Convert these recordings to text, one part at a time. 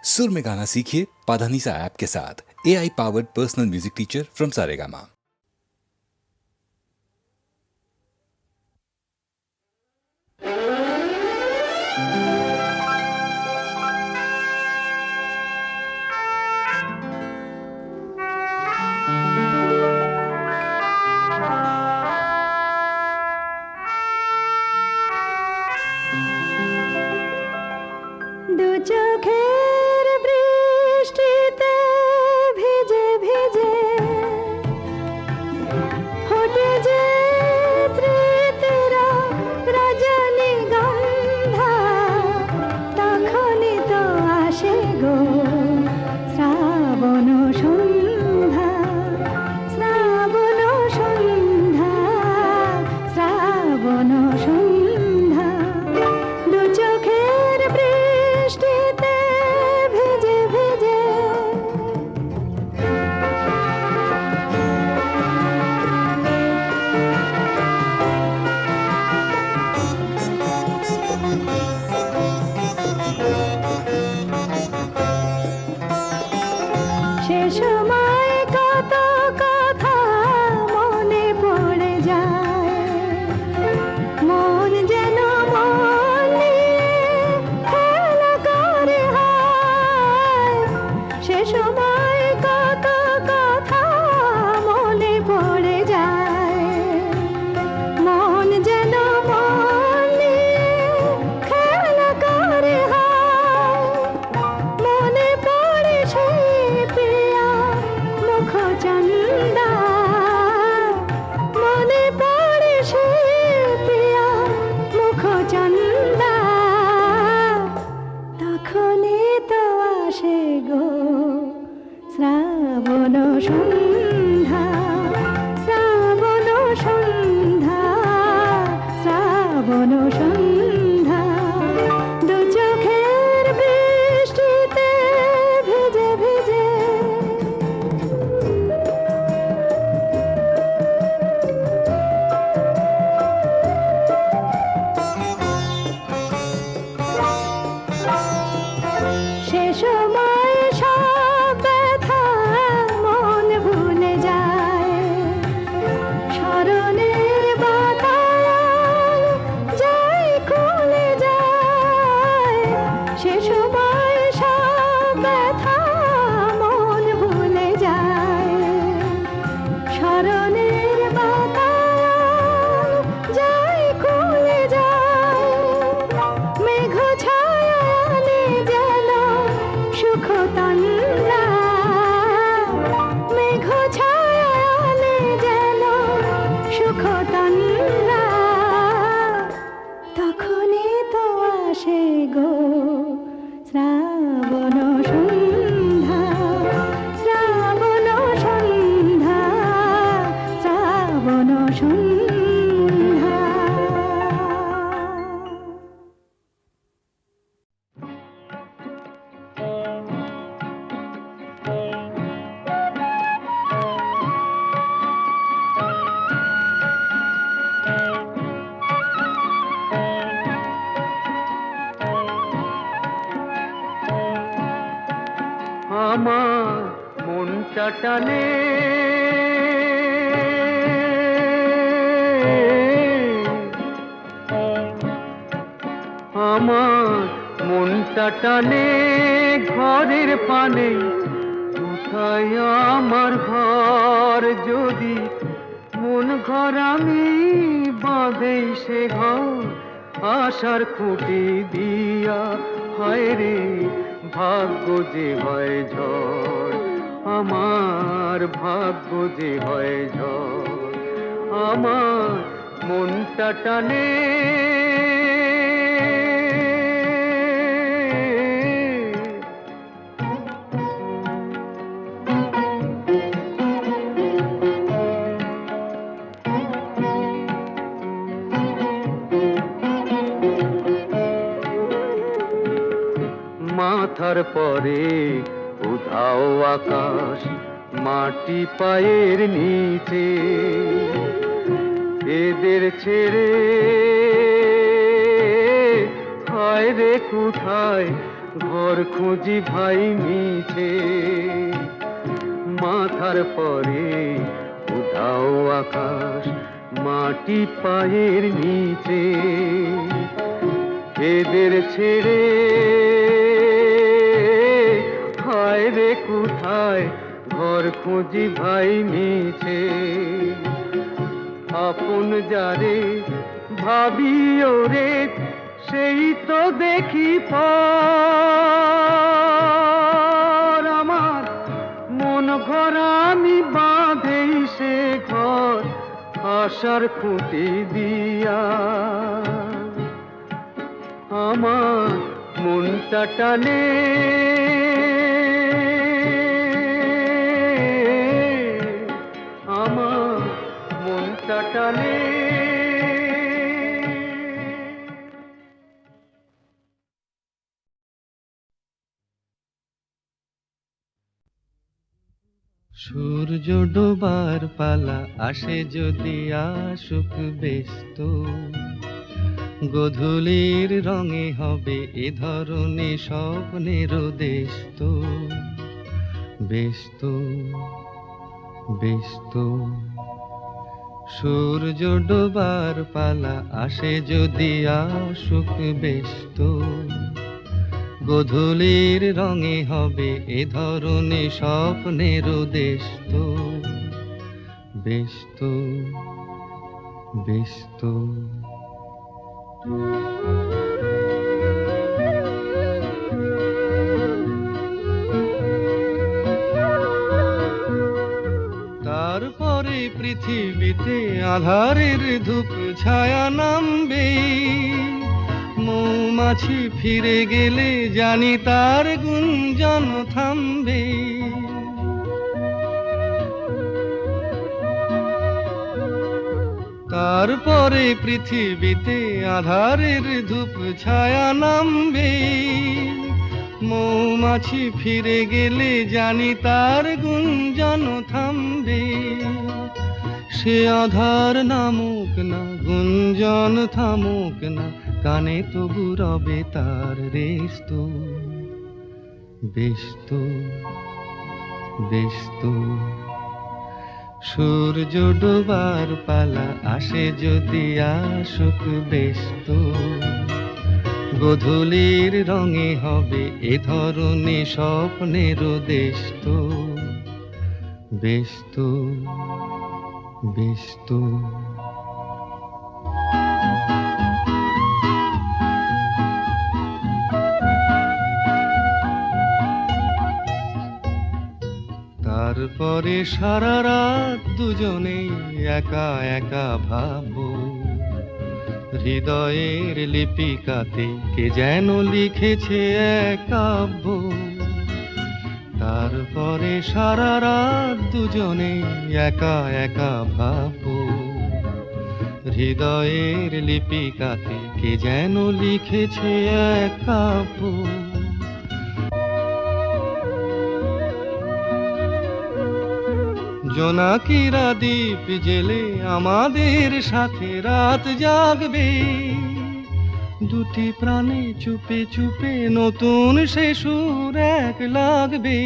सुर में गाना सीखिए पाधानीसा ऐप के साथ। AI powered personal music teacher from Saregama. দু চোখের বৃষ্টিতে ভিজে ভিজে ফোটে যে স্মৃতির রজনীগন্ধা, তখনই তো আসে গো শ্রাবণ সন্ধ্যা, শ্রাবণ সন্ধ্যা, শ্রাবণ সন্ধ্যা। দু চোখের বৃষ্টিতে ভিজে ভিজে সে সময় কত কথা মনে পড়ে যায়, মন যেন মন নিয়ে খেলা করে হায়। সে সময় কত কথা মনে পড়ে যায়, মন যেন মন নিয়ে খেলা করে হায়। মনে পড়ে সেই প্রিয়া মুখ চন্দা, মনে পড়ে সেই প্রিয়া মুখ চন্দা, তখনই তো আসে গো শ্রাবণ সন্ধ্যা, শ্রাবণ সন্ধ্যা, শ্রাবণ সন্ধ্যা। দু চোখের বৃষ্টিতে ভিজে ভিজে সে সময় সব ব্যথা মন ভুলে যায়, স্মরণের বাতায়ন যায় খুলে যায়। সে সময় সব ব্যথা মন ভুলে যায়, স্মরণের বাতায়ন যায় খুলে যায়। মেঘ ছায়ালে যেন সুখ তন্দ্রা, মেঘ ছায়ালে যেন সুখ তন্দ্রা, তখনই তো আসে গো শ্রাবণ সন্ধ্যা, শ্রাবণ সন্ধ্যা, শ্রাবণ সন্ধ্যা। আমার মনটা টানে আমার মনটা টানে ঘরের পানে, কোথায় আমার ঘর যদি মন ঘর আমি বাঁধে সে ঘর আশার খুঁটি দিয়া, হায় রে ভাগ্য যে হয় ঝড়, আমার ভাগ্য যে হয় ঝড়। আমার মনটা টানে মাথার পরে উধাও আকাশ, মাটি পায়ের নিচে, এদের ছেড়ে হায় রে কোথায় ঘর খুঁজি ভাই মিছে, মাথার পরে উধাও আকাশ, মাটি পায়ের নিচে। এদের ছেড়ে হায় রে কোথায় ঘর খুঁজি ভাই মিছে। আপন যারে ভাবি ওরে সেই তো দেখি পর। আমার মন ঘরা আমি বাঁধেই সে ঘর আশার খুঁটি দিয়া। আমার মনটা টানে আমার মনটা টানে। সূর্য ডোবার পালা আসে যদি আসুক ব্যস্ত, গোধূলির রঙে হবে এ ধরনে স্বপ্নের দেশ তো। ব্যস্ত ব্যস্ত সূর্য ডোবার পালা আসে যদি আসুক ব্যস্ত, গোধূলির রঙে হবে এ ধরনে স্বপ্নের দেশ তো। ব্যস্ত ব্যস্ত তারপরে পৃথিবীতে আঁধারের ধূপ ছায়া নামবে, মৌমাছি ফিরে গেলে জানি তার গুঞ্জন থামবে। তারপরে পৃথিবীতে আঁধারের ধূপ ছায়া নামবে, মৌমাছি ফিরে গেলে জানি তার গুঞ্জন থামবে। সে আধার নামুক না, গুঞ্জন থামুক না, কানে তবু রবে তার রেশ তো। ব্যস্ত ব্যস্ত সূর্য ডোবার পালা আসে যদি আসুক ব্যস্ত, গোধূলির রঙে হবে এ ধরনে স্বপ্নের দেশ তো। ব্যস্ত ব্যস্ত তারপরে সারা রাত দুজনেই একা একা ভাববো, হৃদয়ের লিপিকাতে কে যেন লিখেছে এক কাব্য। তারপরে সারা রাত দুজনেই একা একা ভাববো, হৃদয়ের লিপিকাতে কে যেন লিখেছে এক কাব্য। জোনাকিরা দ্বীপ জেলে আমাদের সাথে রাত জাগবে, দুটি প্রাণে চুপে চুপে নতুন সে সুর এক লাগবে।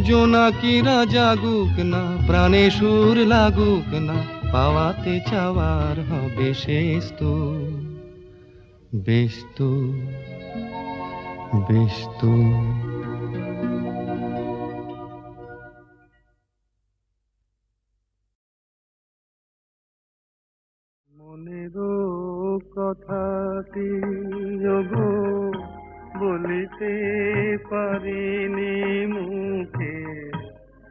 জোনাকিরা জাগুক না, প্রাণে সুর লাগুক না, পাওয়াতে চাওয়ার হবে শেষ তো। ব্যস্ত ব্যস্ত মনেরও কথাটি যোগো বলিতে পারিনি মুখে,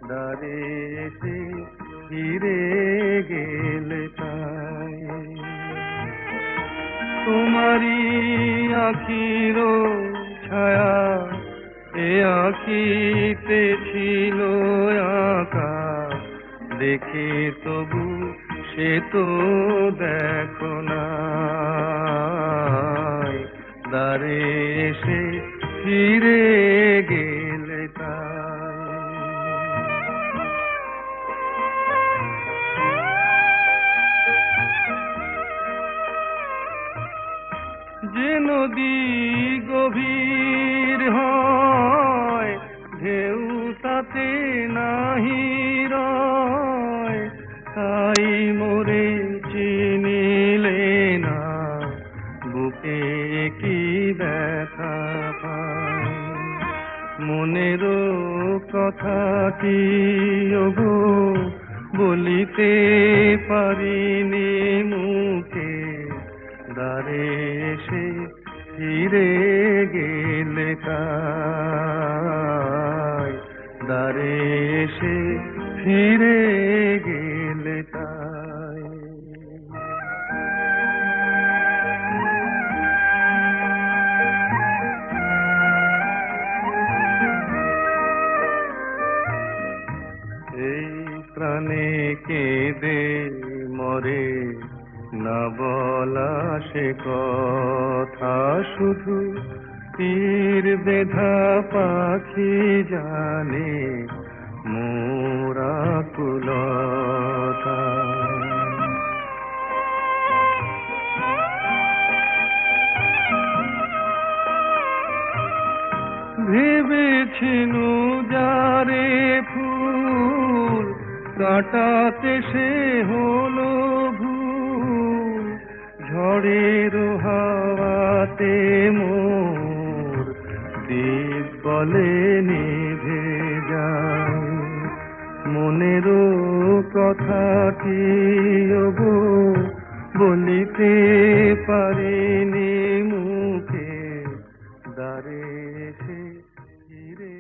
দ্বারে এসে ফিরে গেলে তাই। তোমারি আখির ছায়া এ আঁকিতে ছিল আঁকা, দেখে তবু সে তো দেখো না। দ্বারে এসে ফিরে গেলে তাই। যে নদী গভীর হয়, ঢেউ তাতে নাহি রয়, তাই মোরে চিনিলে না, বুকে কি ব্যথা পায়। মনেরও কথাটি ওগো বলিতে পারিনি মুখে, দ্বারে এসে ফিরে গেলে তাই, দ্বারে এসে ফিরে গেলে তাই। এই প্রাণে কেঁদে মরে না বলা সে কথা, শুধু তীর বেধা পাখি জানে মোর আকুলতা। ভেবেছিনু যারে ফুল, কাটাতে সে হলো ভুল, ঝড়ের হাওয়াতে মোর দীপ বলে নিভে যায়। মনেরও কথাটি ওগো বলিতে পারিনি মুখে, দ্বারে এসে ফিরে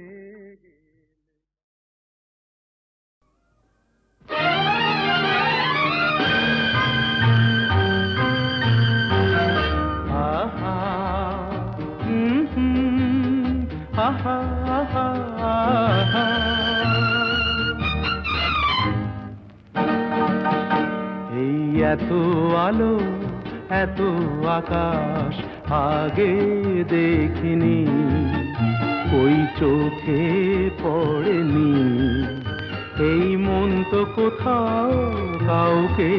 আহা আহা আহা আহা। এই এত আলো এত আকাশ আগে দেখিনি, ওই চোখে পড়েনি। এই মন তো কোথাও কাউকে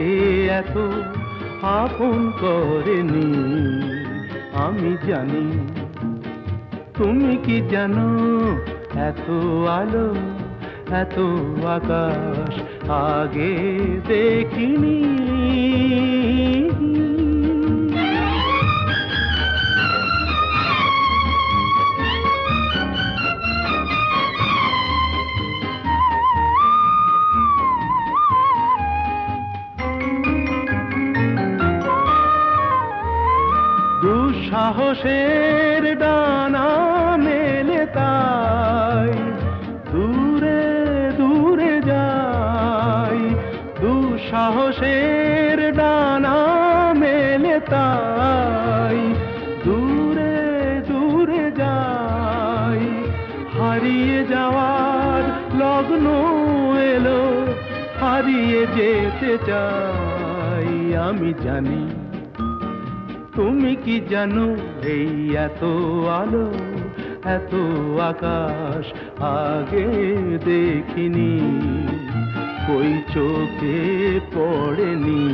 এত আপন করেনি। আমি জানি তুমি কি জানো, এত আলো এত আকাশ আগে দেখিনি। দুঃসাহসের ডানা মেলে তাই দূরে দূরে যাই। দুঃসাহসের ডানা মেলে তাই দূরে দূরে যাই। হারিয়ে যাওয়ার লগ্ন এলো, হারিয়ে যেতে চাই। আমি জানি তুমি কি জানো, এই এত আলো এত আকাশ আগে দেখিনি, ওই চোখে পড়েনি।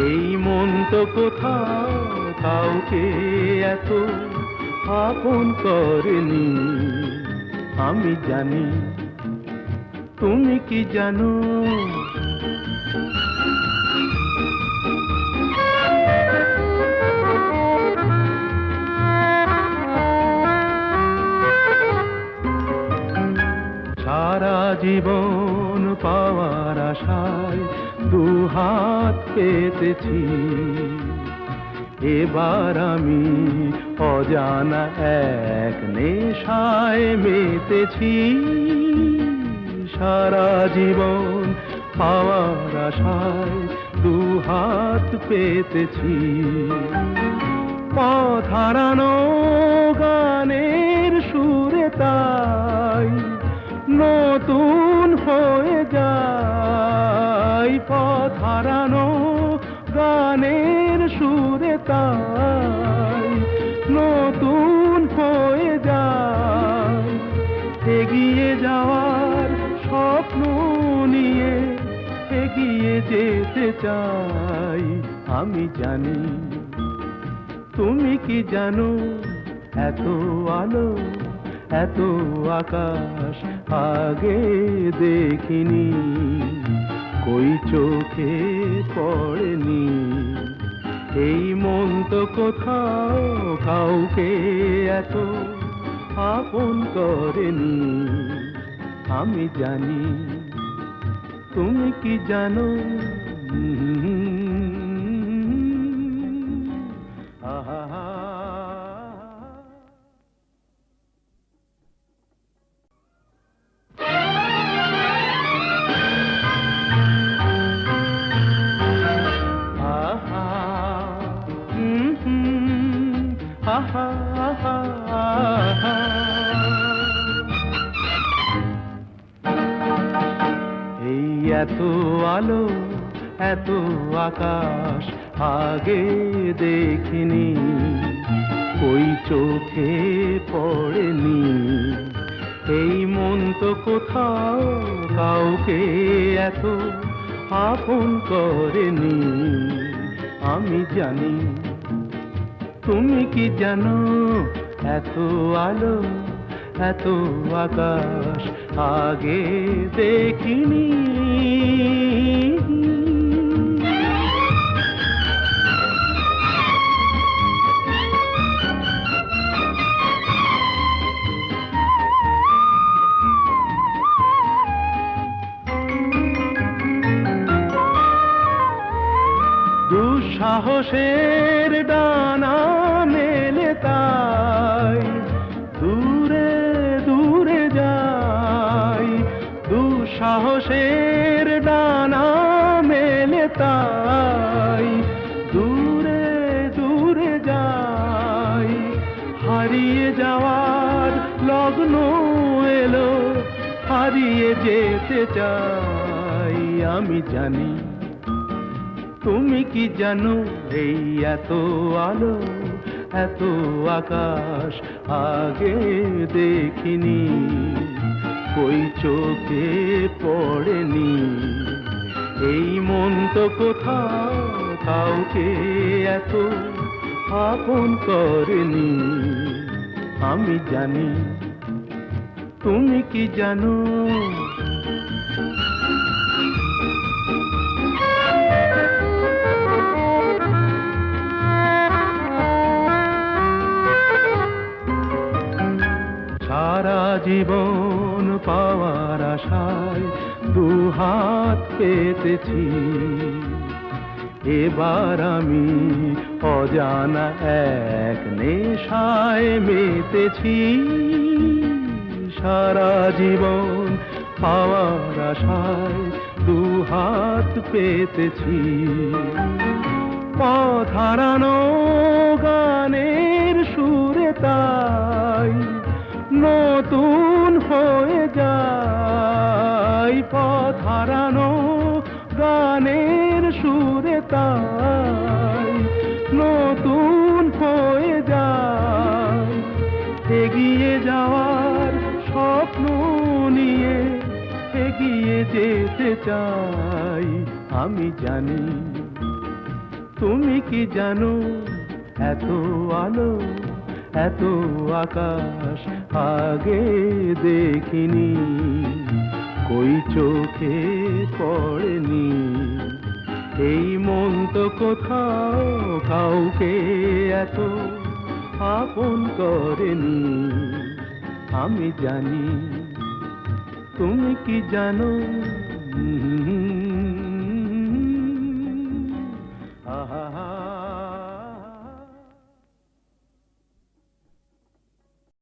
এই মন তো কোথাও কাউকে এত আপন করেনি। আমি জানি তুমি কি জানো। সারা জীবন পাওয়ার আশায় দুহাত পেতেছি, এবার আমি অজানা এক নেশায় মেতেছি। সারা জীবন পাওয়ার আশায় দুহাত পেতেছি, পথ হারানো গানের সুরে তাই নতুন হয়ে যায়। পথ হারানো গানের সুরে তাই নতুন হয়ে যায়। এগিয়ে যাওয়ার স্বপ্ন নিয়ে এগিয়ে যেতে চাই। আমি জানি তুমি কি জানো এত আলো এত আকাশ আগে দেখিনি, কই চোখে পড়েনি। এই মন তো কোথাও কাউকে এত আপন করেনি। আমি জানি তুমি কি জানো, আহা। এই এত আলো এত আকাশ আগে দেখিনি, ওই চোখে পড়েনি। এই মন তো কোথাও কাউকে এত আপন করেনি। আমি জানি তুমি কি জানো এত আলো এত আকাশ আগে দেখিনি। দুঃসাহসের ডানা মেলে তাই দূরে দূরে যাই। দুঃসাহসের ডানা মেলে তাই দূরে দূরে যাই। হারিয়ে যাওয়ার লগ্ন এলো, হারিয়ে যেতে চাই। আমি জানি তুমি কি জানো এই এত আলো এত আকাশ আগে দেখিনি, ওই চোখে পড়েনি। এই মন তো কোথাও কাউকে এত আপন করেনি। আমি জানি তুমি কি জানো, সারা জীবন পাওয়ার আশায় দুহাত পেতেছি। এবার আমি অজানা এক নেশায় মেতেছি। সারা জীবন পাওয়ার আশায় দুহাত পেতেছি। পথ হারানো গানের সুরে তাই নতুন হয়ে যায়। পথ হারানো গানের সুরে তাই নতুন হয়ে যায়। এগিয়ে যাওয়ার স্বপ্ন নিয়ে এগিয়ে যেতে চাই। আমি জানি তুমি কি জানো এত আলো এত আকাশ আগে দেখিনি, কই চোখে পড়েনি। এই মন তো কোথাও কাউকে এত আপন করেনি। আমি জানি তুমি কি জানো,